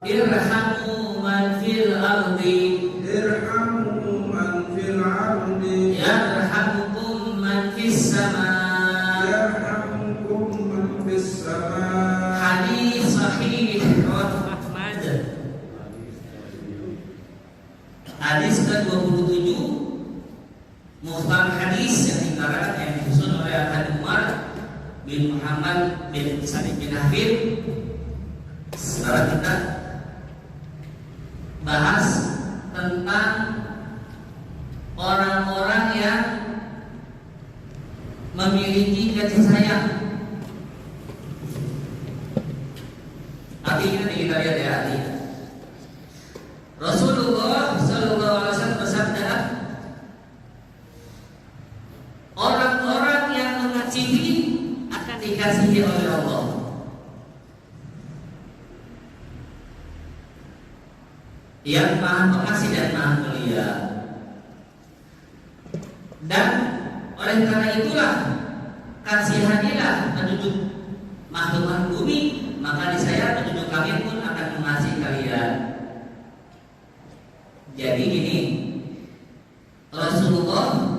irhamu man fil ardi yarhamukum man fis sama. Hadis sahih riwayat Ahmad. Hadis ke-27 muhtam hadis yang dikarenakan yang disusun oleh Hadis Umar bin Muhammad bin Sa'id bin Hafid. Sekarang kita bahas tentang orang-orang yang memiliki kasih sayang. Artinya nih kita lihat ya artinya. Rasulullah Sallallahu Alaihi Wasallam bersabda, orang-orang yang mengasihi akan dikasihi oleh Allah. Yang maha pengasih dan maha mulia. Dan oleh karena itulah kasihanilah penduduk makhluk bumi, maka niscaya penduduk kami pun akan mengasihi kalian. Jadi gini, Rasulullah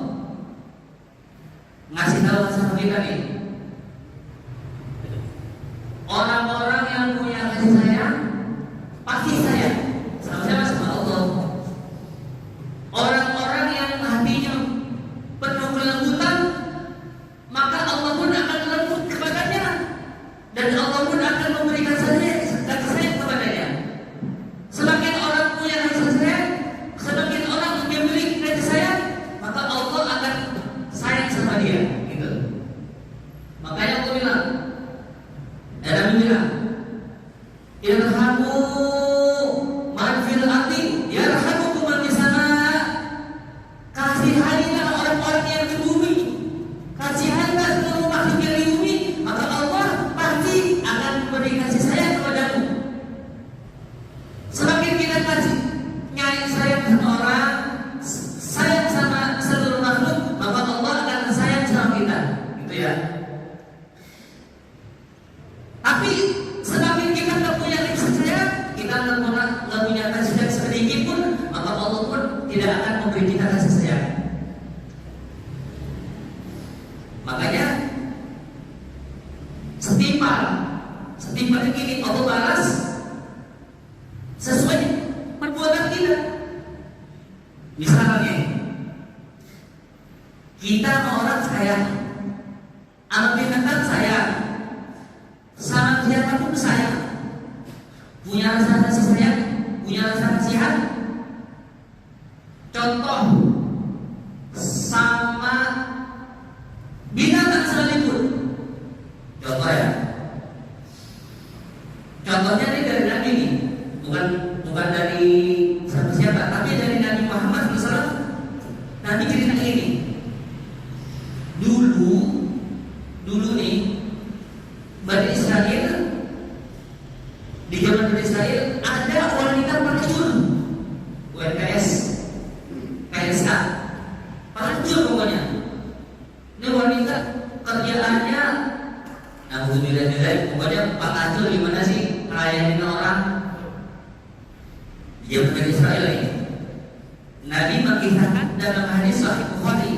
ngasih tahu sama kita nih, orang-orang yang punya kasih sayang pasti sayang sama siapa? Sama Allah. Orang-orang yang hatinya penuh kelembutan, maka Allah pun akan lembut kepadanya, dan Allah pun akan memberikan kasih sayang kepadanya. Semakin orang punya kasih sayang, semakin orang memiliki kasih sayang, maka Allah akan sayang sama dia. Gitu. Makanya aku bilang, Nabi bilang, irhamu man fil ardi yarhamukum man fis sama. Kasihanilah orang-orang yang di bumi, kasihanilah seluruh makhluk yang di bumi, maka Allah pasti akan memberi kasih sayang kepadamu. Semakin kita kasih nyayang sayang sama orang, sayang sama seluruh makhluk, maka Allah akan sayang sama kita. Gitu ya. Tapi semakin kita nggak punya kasih sayang, kita nggak punya kasih sayang sedikit pun, maka Allah pun tidak akan memberi kita kasih sayang. Makanya setimpal ini Allah balas sesuai perbuatan kita. Misalnya kita sama orang sayang, sama binatang sayang, sama siapapun sayang, punya rasa kasih sayang, punya rasa kasihan. Contoh sama binatang sekalipun. Contoh ya. Contohnya ini dari Nabi nih, bukan dari siapa, tapi dari Nabi Muhammad SAW. Nabi cerita ini. Dulu nih Bani Israel, di zaman Bani Israel ada wanita pelacur, UNKS, KSK, pelacur pokoknya. Ini wanita kerjaannya, pokoknya pelacur gimana sih ngelayanin orang. Dia bukan Israel ini. Nabi mengisahkan dalam hadis Sahih Bukhari.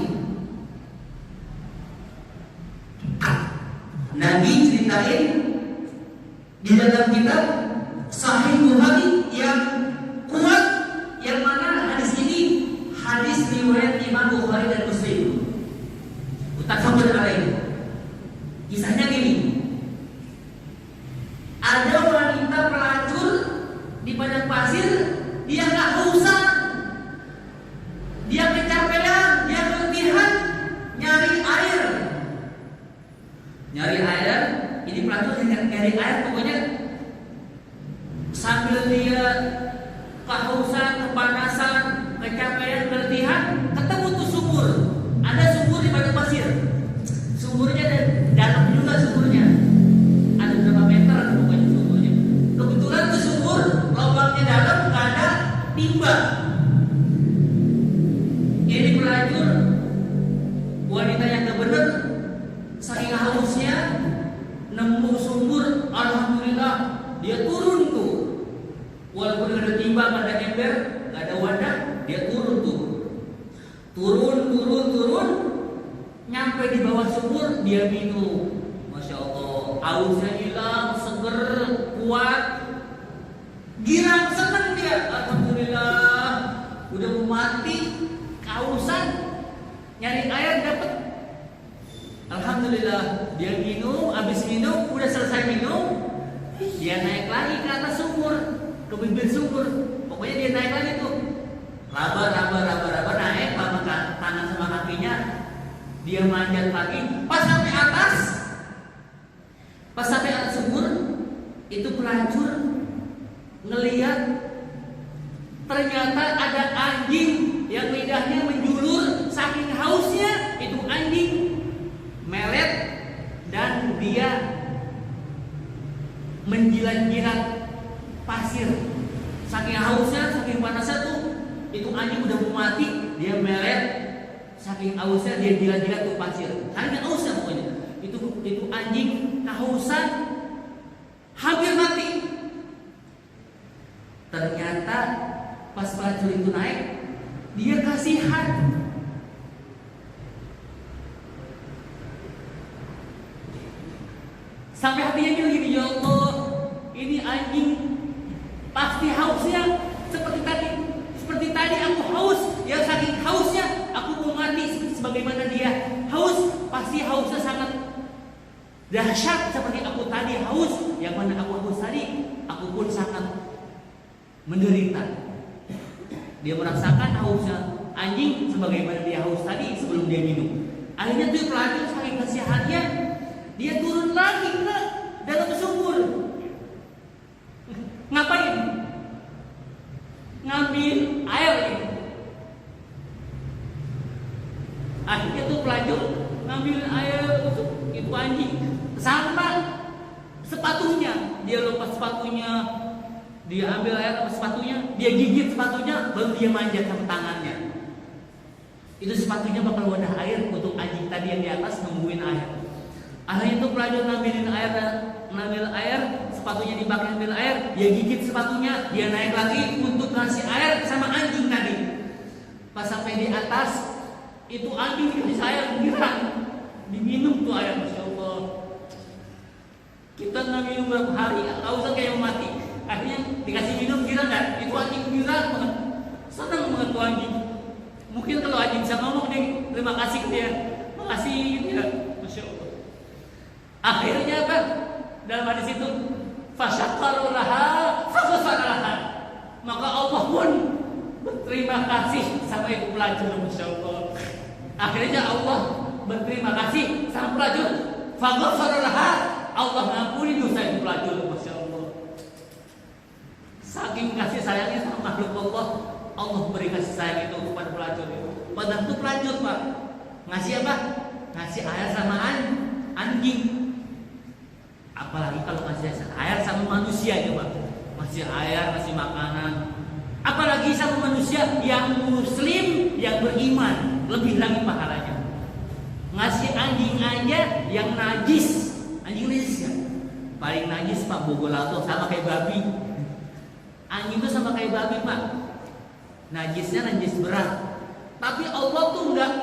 Nabi ceritain di dalam kitab Sahih Bukhari yang kuat, yang mana hadis ini hadis riwayat Imam Bukhari dan Muslim. Muttafaqun alaih. Kisahnya gini. Ada wanita pelacur di padang pasir, dia nggak kehausan, dia kecapean, dia keletihan, nyari air. Ini pelacur nyari air, pokoknya sambil dia kehausan, kepanasan, kecapean, keletihan, ketemu tuh sumur. Ada sumur di padang pasir. Sumurnya dalam juga sumurnya. Ada berapa meter pokoknya sumurnya. Kebetulan tuh sumur lubangnya dalam, nggak ada timba. Ini pelacur, wanita yang gak bener, saking hausnya nemu sumur, alhamdulillah dia turun tuh Walaupun nggak ada timba, nggak ada ember, nggak ada wadah, dia turun tuh. Turun, nyampe di bawah sumur, dia minum. Masya Allah, hausnya hilang, seger, kuat, girang, senang dia. Alhamdulillah, udah mau mati, kehausan, nyari air dapat. Alhamdulillah, dia minum, habis minum, udah selesai minum, dia naik lagi ke atas sumur, ke bibir sumur. Pokoknya dia naik lagi tuh, raba naik, tangan sama kakinya, dia manjat lagi. Pas sampai atas sumur, itu pelacur ngelihat ternyata ada anjing yang lidahnya menjulur saking hausnya. Itu anjing melet dan dia menjilat-jilat pasir. Saking hausnya, saking panasnya tuh, itu anjing udah mau mati, dia melet. Saking hausnya dia jilat-jilat tuh pasir. Saking hausnya pokoknya. Itu anjing kehausan hampir mati. Ternyata pas pelacur itu naik, dia kasihan. Sampai hatinya bilang gini, ya Allah, ini anjing pasti hausnya seperti tadi aku haus. Ya saking hausnya aku mau mati sebagaimana dia haus. Pasti hausnya sangat dahsyat seperti aku tadi haus. Yang mana aku haus tadi, aku pun sangat menderita. Dia merasakan hausnya anjing sebagaimana dia haus tadi sebelum dia minum. Akhirnya tuh pelacur saking kasihannya, dia turun lagi ke dalam sumur. Ngapain? Ngambil air gitu. Akhirnya tuh pelacur ngambil air untuk itu anjing. Sampai sepatunya, dia lepas sepatunya, dia ambil air sama sepatunya, dia gigit sepatunya, baru dia manjat sama tangannya. Itu sepatunya bakal wadah air untuk anjing tadi yang di atas nungguin air. Akhirnya itu pelacur ngambil air, sepatunya dipakai ambil air, dia gigit sepatunya, dia naik lagi untuk kasih air sama anjing tadi. Pas sampai di atas, itu anjing dikasih air girang, diminum tuh air, Masya Allah. Kita nggak minum berapa hari, usah kayak mati. Akhirnya dikasih minum girang kan? Itu anjing girang banget, senang banget tuh anjing. Mungkin kalau anjing bisa ngomong nih, terima kasih ke dia, makasih ya, Masya Allah. Akhirnya apa? Dalam hadis itu, fasyakkarulaha faghfaralaha. Maka Allah pun berterima kasih sama itu pelacur, Masya Allah. Akhirnya Allah berterima kasih sama pelacur, faghfaralaha. Allah mengampuni dosa itu pelacur, Masya Allah. Saking kasih sayangnya sama makhluk Allah, Allah beri kasih sayang itu kepada pelacur itu. Padahal itu pelacur Pak, ngasih apa? Ngasih air sama anjing. Apalagi kalau ngasih air sama manusia coba. Ngasih air, ngasih makanan. Apalagi sama manusia yang muslim, yang beriman, lebih lagi pahalanya. Ngasih anjing aja yang najis. Anjing najis ya? Paling najis Pak Bogolato, sama kayak babi. Anjing itu sama kayak babi Pak. Najisnya najis berat. Tapi Allah tuh nggak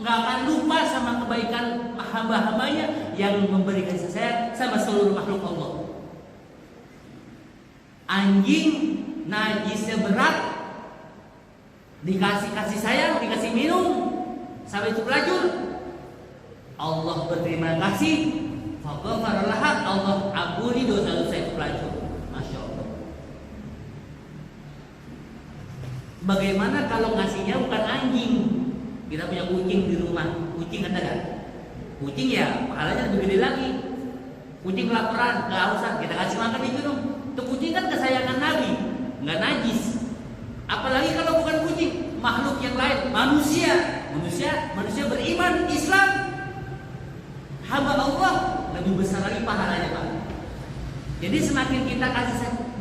akan lupa sama kebaikan hamba-hambanya yang memberi kasih sayang sama seluruh makhluk Allah. Anjing najisnya berat, dikasih kasih sayang, dikasih minum, sampai itu pelacur, Allah berterima kasih, faghfaralaha, Allah ampuni dosa-dosa itu pelacur. Masya Allah. Bagaimana kalau ngasihnya bukan anjing? Kita punya kucing di rumah, kucing ada kan? Kucing ya pahalanya lebih gede lagi. Kucing kelaparan, kehausan, kita kasih makan diminum. Itu kucing kan kesayangan Nabi, nggak najis. Apalagi kalau bukan kucing, makhluk yang lain, manusia beriman Islam, hamba Allah, lebih besar lagi pahalanya Pak. Jadi semakin kita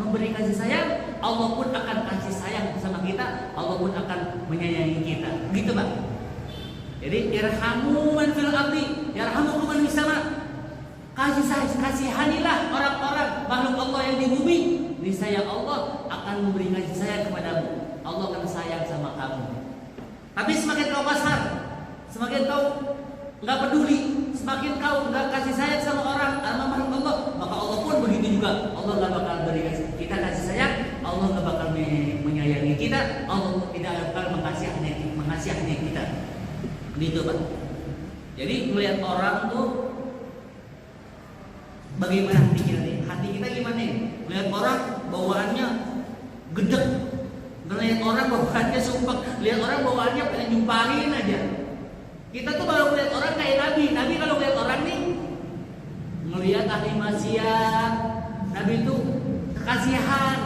memberi kasih sayang, Allah pun akan kasih sayang sama kita, Allah pun akan menyayangi kita. Gitu Pak. Jadi irhamu man fil ardi yarhamukum man fis sama. Kasihanilah orang-orang makhluk Allah yang di bumi, niscaya Allah akan memberi kasih sayang kepadamu. Allah akan sayang sama kamu. Tapi semakin kau kasar, semakin kau nggak peduli, semakin kau nggak kasih sayang sama orang, sama makhluk Allah, maka Allah pun begitu juga. Allah nggak bakal beri kita kasih sayang, Allah nggak bakal menyayangi kita, Allah tidak bakal mengasihani kita. Begitu Pak. Jadi melihat orang tuh bagaimana hati kita nih? Hati kita gimana nih? Melihat orang bawaannya gedek, melihat orang bawaannya sumpah, lihat orang bawaannya pengen nyumpahin aja. Kita tuh kalau melihat orang kayak Nabi kalau melihat orang nih melihat ahli maksiat, Nabi itu kasihan.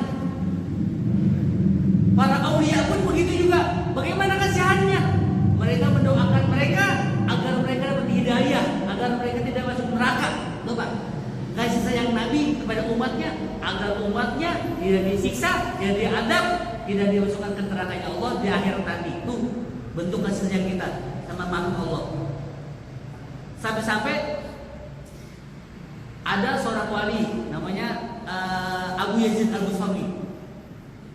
Para aulia pun begitu juga. Bagaimana kasihannya? Mereka mendoakan mereka agar mereka dapat hidayah, agar mereka tidak masuk neraka. Tuh Pak, kasih sayang Nabi kepada umatnya agar umatnya tidak disiksa, tidak diadab, tidak dimasukkan ke neraka Allah di akhirat nanti. Itu bentuk kasih sayang kita sama makhluk Allah. Sampai-sampai ada seorang wali namanya Abu Yazid Al-Bustami.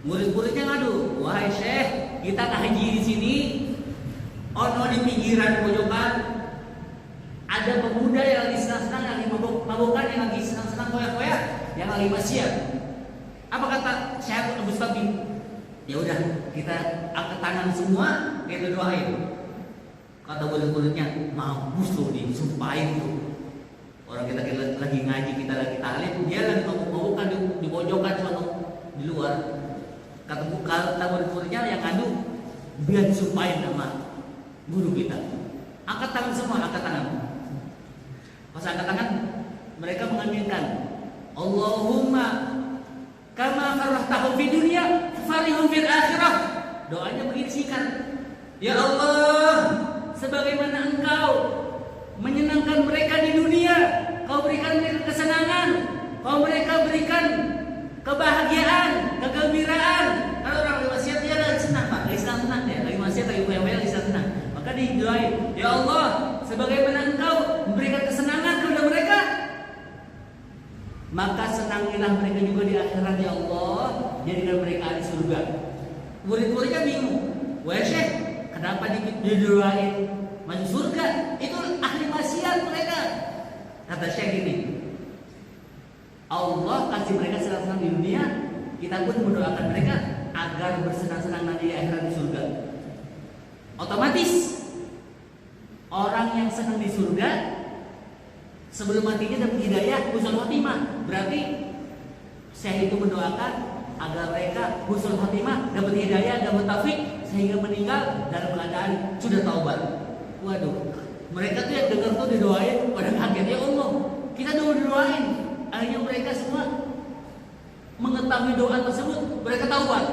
Murid-muridnya ngadu, wahai Syekh, kita ngaji di sini, ono di pinggiran pojokan ada pemuda yang lagi senang-senang, yang lagi mabukan, yang lagi senang-senang koyak-koyak, yang lagi maksiat. Apa kata Syekh Al-Bustami? Ya udah, kita angkat tangan semua, kita doain. Kata murid-muridnya, mampus tuh disumpahin tuh. Orang kita lagi ngaji, kita lagi talim, dia lagi mabuk-mabukan di pojokan suatu di luar. Kata murid-muridnya yang ngadu, biar disumpahin sama guru kita. Angkat tangan semua, angkat tangan. Pas angkat tangan, mereka mengaminkan, Allahumma kama farahtahu fi dunia farihum fil akhirah. Doanya begini singkat. Ya Allah, sebagaimana Engkau menyenangkan mereka di dunia, Kau berikan mereka kesenangan, Kau mereka berikan kebahagiaan, kegembiraan. Kalau orang lagi maksiat dia lagi senang Pak, lagi senang dia, lagi maksiat lagi goyang-goyang lagi senang. Maka didoain, ya Allah, sebagaimana Engkau memberikan kesenangan kepada mereka, maka senangilah mereka juga di akhirat ya Allah, jadikan mereka di surga. Murid-muridnya bingung, wah Syekh, kenapa didoain masuk surga? Itu ahli maksiat mereka. Kata Syekh ini, Allah kasih mereka senang-senang di dunia, kita pun mendoakan mereka agar bersenang-senang nanti di akhirat di surga. Otomatis orang yang senang di surga sebelum matinya dapat hidayah husnul khotimah. Berarti Syekh itu mendoakan agar mereka husnul khotimah, dapat hidayah, dapat taufik sehingga meninggal dalam keadaan sudah taubat. Waduh, mereka tuh yang dengar tuh didoain pada kaget, ya Allah, kita doain. Akhirnya mereka semua mengetahui doa tersebut, mereka taubat.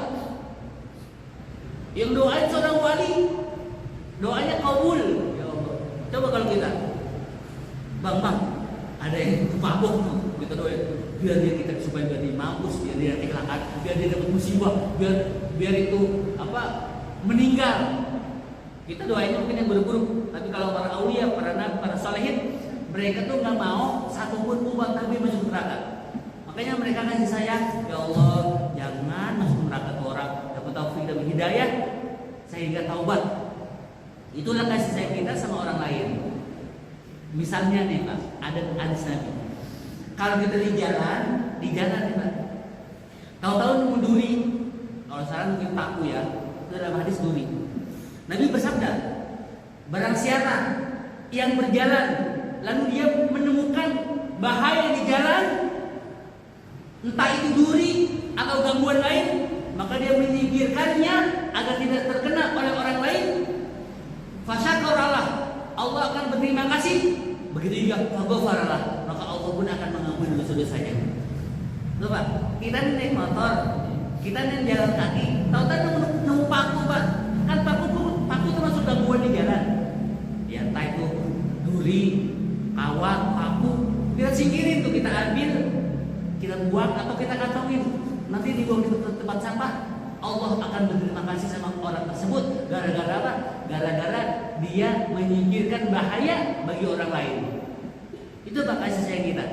Yang doain seorang wali, doanya kabul. Ya Allah. Coba kalau kita, bang, ada yang mabuk tuh, kita doain, biar dia kita supaya biar dia mampus, biar dia kecelakaan, biar dia dapat musibah, biar itu meninggal. Kita doain mungkin yang buruk-buruk, tapi kalau para aulia, para nabi, para salihin, mereka tuh nggak mau satupun umat Nabi masuk neraka. Makanya mereka kasih sayang, ya Allah, jangan masuk neraka ke orang, dapat taufik dan hidayah sehingga taubat. Itulah kasih sayang kita sama orang lain. Misalnya nih Pak, ada hadis Nabi. Kalau kita di jalan nih Pak, tahu-tahu nemu duri, kalau sekarang mungkin paku ya, itu dalam hadis duri. Nabi bersabda, barang siapa yang berjalan lalu dia menemukan bahaya di jalan, entah itu duri atau gangguan lain, maka dia menyingkirkannya agar tidak terkena oleh orang lain. Fasyakaralah, Allah akan berterima kasih. Begitu juga faghfaralah, maka Allah pun akan mengampuni dosa-dosanya. Tuh Pak, kita naik motor, kita naik jalan kaki, tahu-tahu nemu paku Pak. Kan paku itu masuk gangguan di jalan. Ya entah itu duri, kawat, paku, kita singkirin tuh, kita ambil, kita buang atau kita kantongin, nanti dibuang di tempat sampah. Allah akan berterima kasih sama orang tersebut. Gara-gara apa? Gara-gara dia menyingkirkan bahaya bagi orang lain. Itu Pak kasih sayang kita.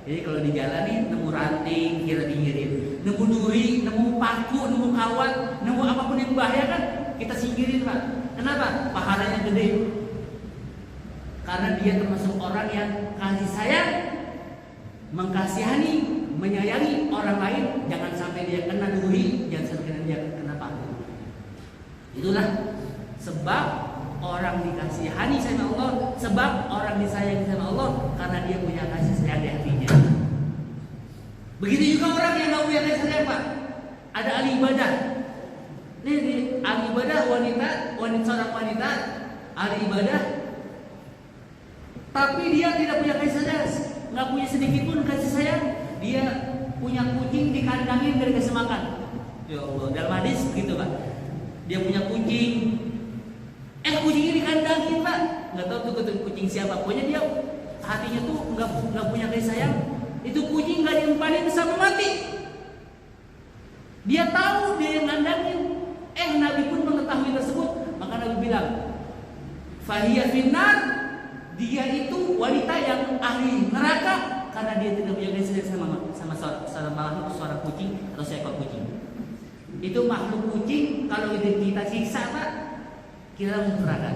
Jadi kalau di jalan nih nemu ranting, kita pinggirin. nemu duri, nemu paku, nemu kawat, nemu apapun yang membahayakan, kita singkirin Pak. Kenapa? Pahalanya gede. Karena dia termasuk orang yang kasih sayang, mengkasihani, menyayangi orang lain. Jangan sampai dia kena duri, jangan sampai dia kena paku. Itulah sebab orang dikasihani sama Allah, sebab orang disayangi sama Allah, karena dia punya kasih sayang di hatinya. Begitu juga orang yang nggak punya kasih sayang Pak. Ada ahli ibadah. Ini ahli ibadah wanita seorang wanita ahli ibadah, tapi dia tidak punya kasih sayang, nggak punya sedikit pun kasih sayang. Dia punya kucing dikandangin gak dikasih makan. Ya Allah, dalam hadis begitu Pak. Dia punya kucing, kucingnya dikandangin Pak. Nggak tahu tuh kucing siapa. Pokoknya dia hatinya tuh nggak punya kasih sayang. Itu kucing nggak diempanin sampai mati. Dia tahu dia yang ngandangin. Nabi pun mengetahui tersebut. Maka Nabi bilang, Fahiyya finnar, dia itu wanita yang ahli neraka karena dia tidak punya kasih sayang sama seorang kucing atau seekor kucing. Itu makhluk kucing kalau kita siksa Pak, kita langsung neraka.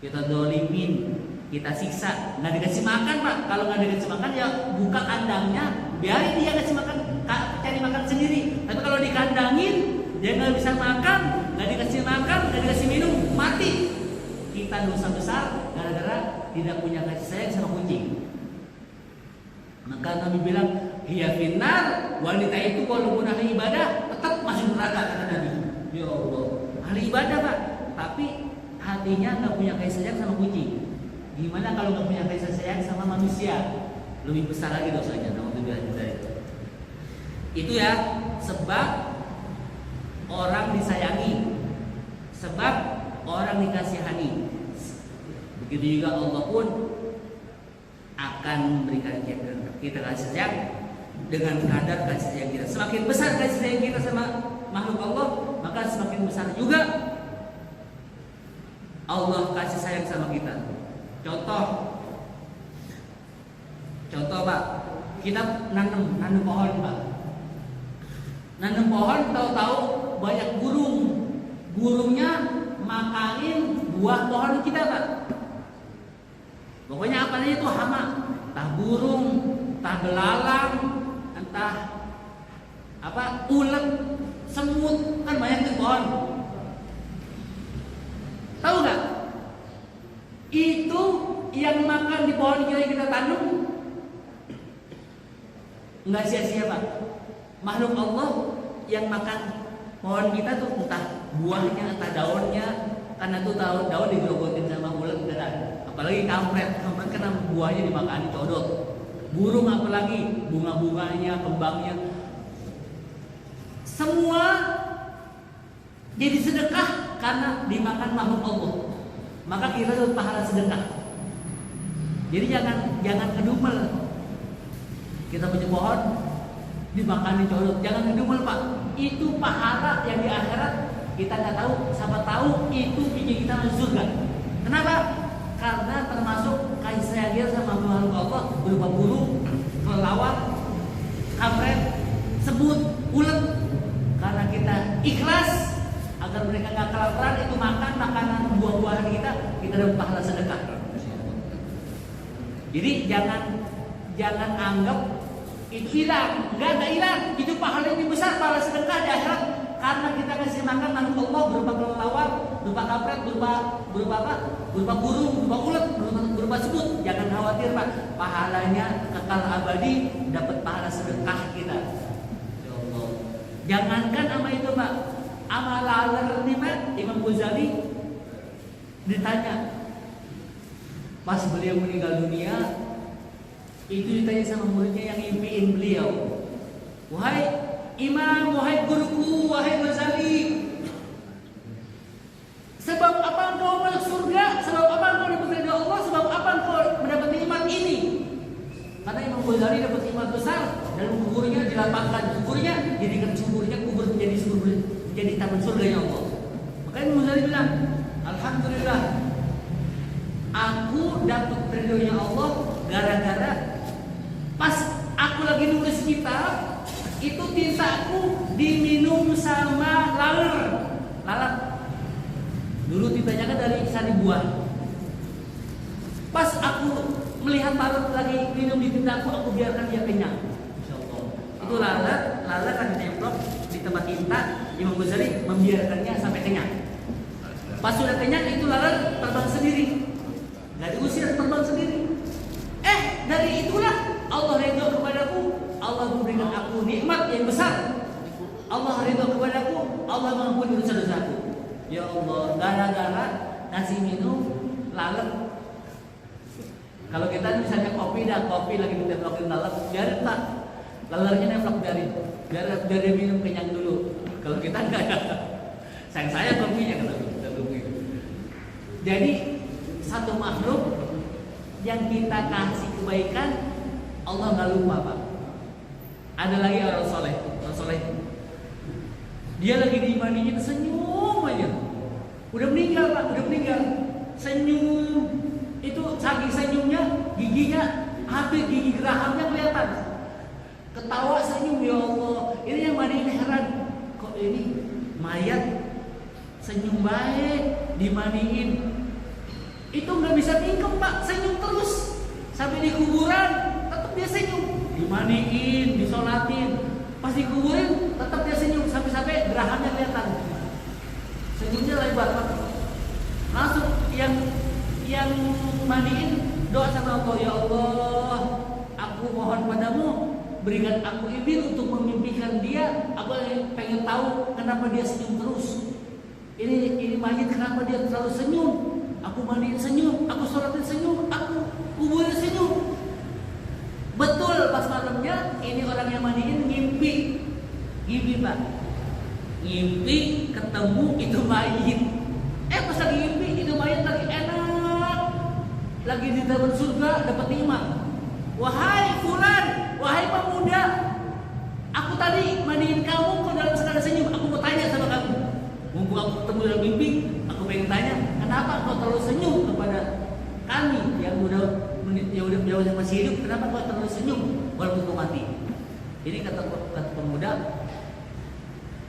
Kita dolimin, kita siksa, nggak dikasih makan Pak. Kalau nggak dikasih makan ya buka kandangnya, biarin dia kasih makan, cari makan sendiri. Tapi kalau dikandangin, dia nggak bisa makan, nggak dikasih makan, nggak dikasih minum, mati. Kita dosa besar gara-gara tidak punya kasih sayang sama kucing. Maka Nabi bilang, hiya finnar, wanita itu walaupun ahli ibadah tetap masuk neraka kata Nabi. Ya Allah, ahli ibadah Pak, tapi hatinya nggak punya kasih sayang sama kucing. Gimana kalau nggak punya kasih sayang sama manusia? Lebih besar lagi dosanya. Itu ya, sebab orang disayangi, sebab orang dikasihani. Begitu juga Allah pun akan memberikan kita kasih sayang dengan kadar kasih sayang kita. Semakin besar kasih sayang kita sama makhluk Allah, maka semakin besar juga Allah kasih sayang sama kita. Contoh Pak, kita nanam pohon Pak. Nanam pohon, tahu-tahu banyak burungnya makanin buah pohon kita Pak. Pokoknya apa itu hama, entah burung, entah belalang, entah apa ulet, semut, kan banyak di pohon. Tahu nggak? Itu yang makan di pohon kita tanam nggak sia-sia Pak. Makhluk Allah yang makan pohon kita tuh entah buahnya, entah daunnya, karena tuh daun digerogotin sama ulet beneran. Apalagi kampret kan buahnya dimakan codot. Burung apalagi bunga-bunganya, kembangnya, semua jadi sedekah karena dimakan makhluk Allah. Maka kita dapat pahala sedekah. Jadi jangan ngedumel. Kita punya pohon dimakan codot, jangan ngedumel Pak. Itu pahala yang di akhirat kita nggak tahu. Siapa tahu itu bikin kita masuk surga. Kenapa? Karena termasuk kasih sayang dia sama makhluk Allah berupa burung, kelelawar, kampret, semut, ulet. Karena kita ikhlas agar mereka nggak kelaparan, itu makan makanan buah-buahan kita dapat pahala sedekah. Jadi jangan anggap itu hilang, nggak hilang. Itu pahala yang besar, pahala sedekah di akhirat. Karena kita kasih makan makhluk Allah berupa kelelawar, berupa kampret, berupa apa? Berupa burung, berupa ulet, berupa semut. Jangan khawatir Pak, pahalanya kekal abadi, dapat pahala sedekah kita. Ya Allah. Jangankan sama itu Pak, sama laler nih Pak, Imam Ghazali ditanya pas beliau meninggal dunia, itu ditanya sama muridnya yang ngimpiin beliau, wahai Imam, wahai guruku, wahai Ghazali, sebab apa engkau masuk surga? Sebab apa engkau dapat ridha Allah? Sebab apa engkau mendapat nikmat ini? Karena Imam Ghazali dapat nikmat besar dan kuburnya dilapangkan, kuburnya jadikan kuburnya kubur menjadi taman surga ya Allah. Maka Imam Ghazali bilang, alhamdulillah, aku dapat ridhonya Allah gara-gara pas aku lagi nulis kitab itu diminum sama laler. Lalat. Dulu ditanyakan dari sari buah. Pas aku melihat lalat lagi minum di tindakku, aku biarkan dia kenyang. Insyaallah. Itu lalat kan ditemplok di tempat tinta. Imam Ghazali membiarkannya sampai kenyang. Pas sudah kenyang itu lalat terbang sendiri. Nggak diusir, terbang sendiri. Dari itulah Allah ridho kepadaku. Allah memberikan aku nikmat yang besar. Allah ridho kepadaku, Allah mengampuni dosa-dosaku. Ya Allah, gara-gara ngasih minum lalat. Kalau kita misalnya kopi lagi ditemplokin lalat, biarin lah. Lalatnya nemplok biarin dia minum kenyang dulu. Kalau kita enggak ya, sayang saya kopinya kalau kita tunggu. Jadi satu makhluk yang kita kasih kebaikan, Allah nggak lupa, Pak. Ada lagi orang soleh. Dia lagi diimaninya senyum aja. Udah meninggal, Pak, senyum. Itu saking senyumnya, giginya hampir gigi gerahamnya kelihatan. Ketawa senyum, ya Allah. Ini yang mandiin heran. Kok ini mayat senyum baik dimandiin? Itu nggak bisa tingkep, Pak, senyum terus. Sampai di kuburan tetap dia senyum. Dimandiin, disolatin. Pas dikuburin tetap dia senyum sampai gerahamnya kelihatan. Senyumnya lebar, Pak. Langsung yang mandiin doa sama Allah, ya Allah, aku mohon padamu berikan aku izin untuk memimpikan dia. Aku pengen tahu kenapa dia senyum terus. Ini mayit kenapa dia terlalu senyum? Aku mandiin senyum, aku sholatin senyum, aku kuburin senyum. Betul, pas malamnya ini orang yang mandiin ngimpi, Pak. Ngimpi ketemu itu mayit. Pas lagi ngimpi itu mayit lagi enak, lagi di dalam surga dapat nikmat. Wahai fulan, wahai pemuda, aku tadi mandiin kamu kok dalam sekadar senyum. Aku mau tanya sama kamu. Mumpung aku ketemu dalam mimpi, aku pengen tanya, kenapa kau terlalu senyum kepada kami yang udah masih hidup? Kenapa kau terlalu senyum walaupun kau mati? Ini kata pemuda,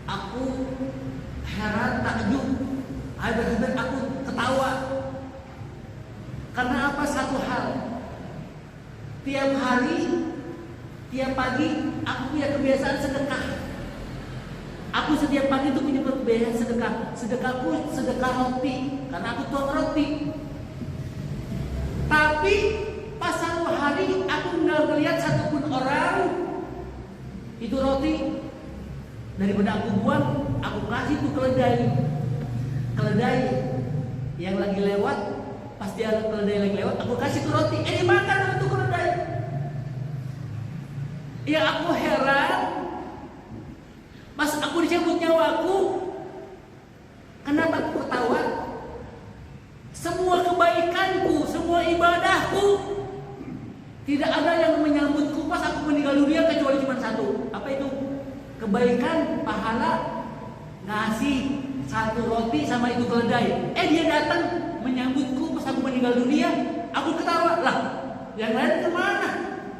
aku heran, takjub, hampir aku ketawa. Karena apa? Satu hal, tiap hari, tiap pagi aku punya kebiasaan sedekah. Aku setiap pagi itu punya kebiasaan sedekah. Sedekahku sedekah roti, karena aku tuang roti. Tapi pas satu hari aku nggak melihat satupun orang itu roti. Daripada aku buang, aku kasih tuh keledai yang lagi lewat. Pas dia keledai lagi lewat, aku kasih tuh roti. Dimakan tuh keledai. Ya aku heran. Pas aku dicabut nyawaku, kenapa aku ketawa? Semua kebaikanku, semua ibadahku, tidak ada yang menyambutku pas aku meninggal dunia kecuali cuma satu. Apa itu? Kebaikan, pahala, ngasih satu roti sama itu keledai. Dia datang menyambutku pas aku meninggal dunia. Aku ketawa lah. Yang lain kemana?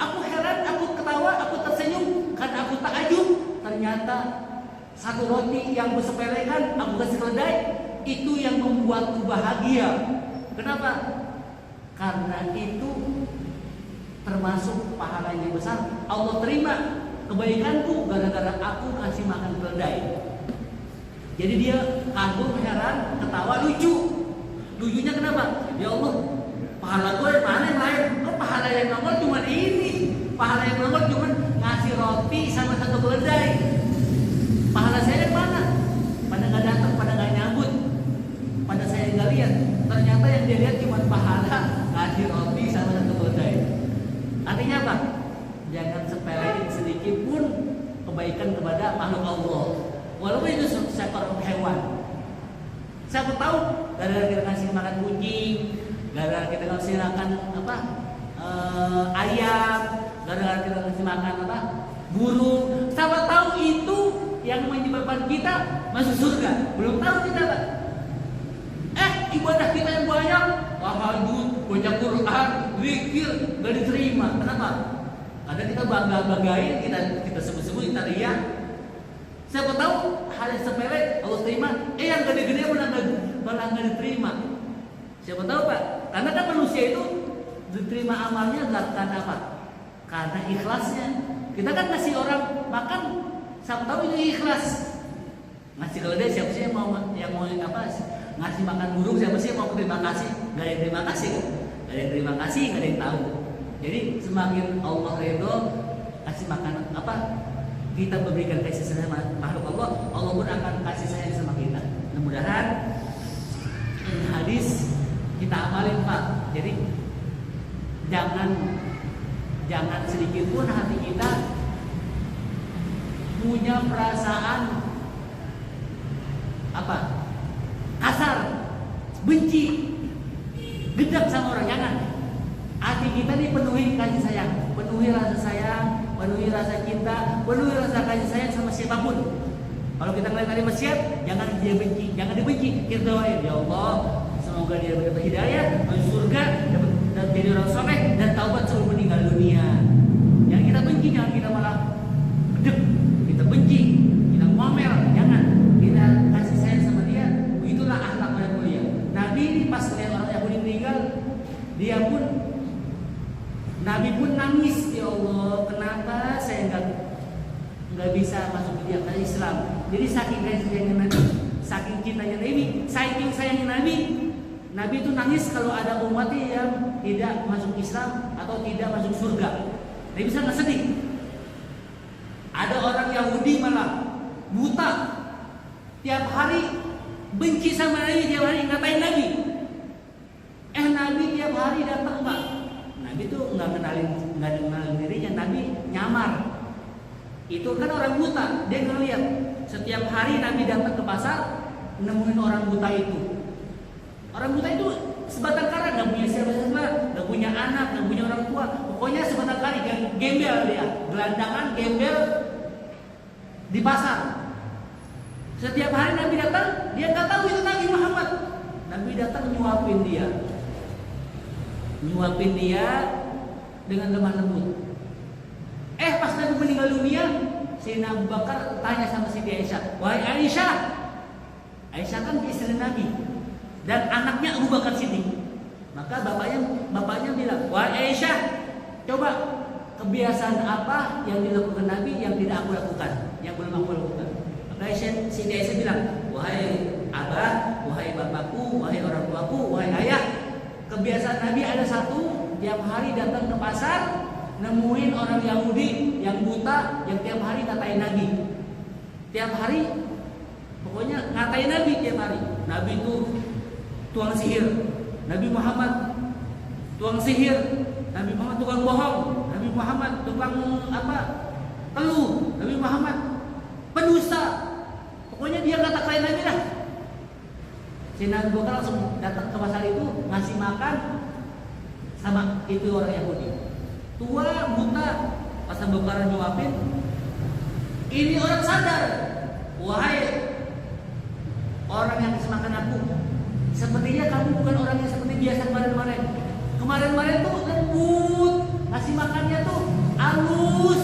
Aku heran, aku ketawa, aku tersenyum karena aku takjub. Ternyata satu roti yang bersepelekan aku kasih keledai, itu yang membuatku bahagia. Kenapa? Karena itu termasuk pahala yang besar. Allah terima kebaikanku gara-gara aku kasih makan keledai. Jadi dia kagum, heran, ketawa, lucu. Lucunya kenapa? Ya Allah, pahala gue mana yang lain? Kok pahala yang nomor cuma ini? Pahala yang nomor cuma ngasih roti sama satu keledai. Pahala saya yang mana? Pada nggak datang, pada nggak nyambut, pada saya nggak lihat. Ternyata yang dia lihat cuma pahala ngasih roti sama satu keledai. Artinya apa? Jangan sepelein sedikit pun kebaikan kepada makhluk Allah. Walaupun itu seekor hewan. Siapa tahu gara-gara kita kasih makan kucing, gara-gara kita kasih makan ayam, gara-gara kita kasih makan burung. Siapa tahu itu yang menyebabkan kita masuk surga. Belum tahu kita, Pak. Ibadah kita yang banyak, tahajud, baca Quran, zikir, gak diterima. Kenapa? Karena kita banggain, kita sebut-sebut, kita riak. Siapa tahu hal yang sepele Allah terima, yang gede-gede malah nggak diterima. Siapa tahu Pak? Karena kan manusia itu diterima amalnya karena apa? Karena ikhlasnya. Kita kan ngasih orang makan, siapa tahu ini ikhlas. Ngasih keledai siapa sih yang mau apa? Ngasih makan burung siapa sih yang mau terima kasih? Gak ada yang terima kasih kan? Gak ada yang terima kasih, gak ada yang tahu. Jadi semakin Allah ridho kasih makan apa? Kita memberikan kasih sayang makhluk Allah, Allah pun akan kasih sayang sama kita. Mudah-mudahan ini hadis kita amalin Pak. Jadi jangan sedikit pun hati kita punya perasaan apa? Kasar, benci, gedek sama orang. Jangan. Hati kita dipenuhi kasih sayang, penuhi rasa sayang, penuhi rasa cinta, penuhi rasa kasih sayang sama siapapun. Kalau kita ngeliat ada maksiat, jangan dia benci, jangan dibenci. Kita doain, ya Allah, semoga dia dapat hidayah, masuk surga, dapat jadi orang soleh dan taubat sebelum meninggal dunia. Jangan kita benci, jangan kita malah gedek, kita benci, kita ngomel, jangan. Kita kasih sayang sama dia. Itulah akhlak yang mulia. Nabi ini pas melihat orang Yahudi meninggal, Nabi pun nangis, ya Allah, kenapa saya nggak bisa masuk ke Islam? Jadi saking sayangnya Nabi, saking cintanya Nabi, saking sayangnya Nabi itu nangis kalau ada umatnya yang tidak masuk Islam atau tidak masuk surga. Nabi bisa nggak sedih? Ada orang Yahudi malah buta, tiap hari benci sama Nabi, tiap hari ngatain Nabi. Nabi tiap hari datang Pak. Nabi itu nggak kenalin dirinya, Nabi nyamar. Itu kan orang buta, dia ngeliat setiap hari Nabi datang ke pasar nemuin orang buta itu. Orang buta itu sebatang kara, nggak punya siapa-siapa, nggak punya anak, nggak punya orang tua. Pokoknya sebatang kara, gembel dia, gelandangan gembel di pasar. Setiap hari Nabi datang, dia nggak tahu itu Nabi Muhammad. Nabi datang nyuapin dia dengan lemah lembut. Pas Nabi meninggal dunia, Sayyidina Abu Bakar tanya sama Siti Aisyah, wahai Aisyah, Aisyah kan istri Nabi dan anaknya Abu Bakar Siddiq. Maka bapaknya bilang, wahai Aisyah, coba kebiasaan apa yang dilakukan Nabi yang tidak aku lakukan, yang belum aku lakukan. Maka Siti Aisyah bilang, wahai abah, wahai bapakku, wahai orang tuaku, wahai ayah, kebiasaan Nabi ada satu, tiap hari datang ke pasar, nemuin orang Yahudi yang buta, yang tiap hari ngatain Nabi. Tiap hari, pokoknya ngatain Nabi tiap hari. Nabi itu tukang sihir, Nabi Muhammad tukang sihir, Nabi Muhammad tukang bohong, Nabi Muhammad tukang teluh, Nabi Muhammad pendusta. Pokoknya dia kata-katain Nabi lah. Sayyidina Abu Bakar langsung datang ke pasar itu ngasih makan sama itu orang Yahudi. Tua, buta, pas Abu Bakar nyuapin, ini orang sadar, wahai orang yang kasih makan aku, sepertinya kamu bukan orang yang seperti biasa kemarin-kemarin. Kemarin-kemarin tuh lembut, ngasih makannya tuh halus.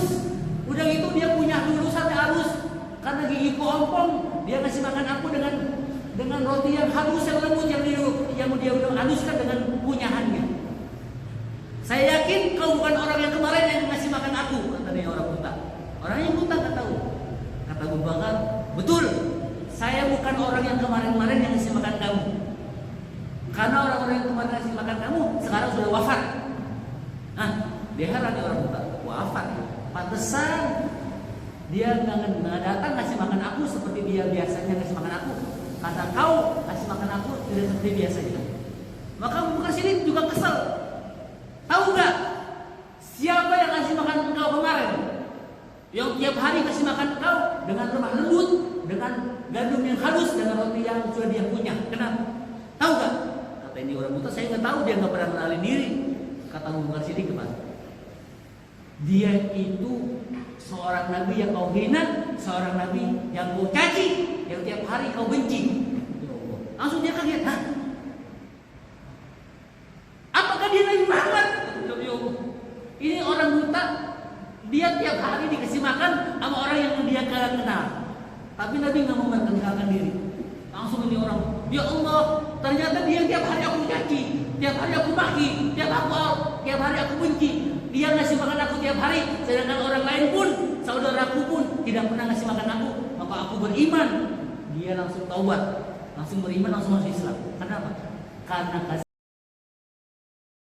Udah gitu dia punya lulusan halus, karena gigi ompong, dia ngasih makan aku dengan roti yang halus, yang lembut, yang dia udah haluskan dengan punyahannya. Saya yakin kau bukan orang yang kemarin yang ngasih makan aku, kata dia orang buta. Orang yang buta nggak tahu. Kata Abu Bakar, betul. Saya bukan orang yang kemarin-kemarin yang ngasih makan kamu. Karena orang-orang yang kemarin ngasih makan kamu sekarang sudah wafat. Dia heran orang buta, wafat. Pantesan dia nggak datang ngasih makan aku seperti dia biasanya ngasih makan aku. Kata kau ngasih makan aku tidak seperti biasanya. Maka Abu Bakar Siddiq juga kesel. Tahu nggak siapa yang ngasih makan engkau kemarin? Yang tiap hari kasih makan engkau dengan lemah lembut, dengan gandum yang halus, dengan roti yang sudah dia punya. Kenapa? Tahu nggak? Kata ini orang buta, saya nggak tahu, dia nggak pernah kenalin diri. Kata Abu Bakar Siddiq kemana? Dia itu seorang nabi yang kau hina, seorang nabi yang kau caci, yang tiap hari kau benci. Langsung dia kaget, apakah dia Nabi Muhammad? Ini orang buta, dia tiap hari dikasih makan sama orang yang dia kagak kenal. Tapi Nabi nggak memperkenalkan diri. Langsung ini orang, ya Allah, ternyata dia tiap hari aku caci, tiap hari aku maki, tiap hari aku benci. Dia ngasih makan aku tiap hari, sedangkan orang lain pun, saudaraku pun tidak pernah ngasih makan aku. Maka aku beriman. Dia langsung taubat, langsung beriman, langsung masuk Islam. Kenapa? Karena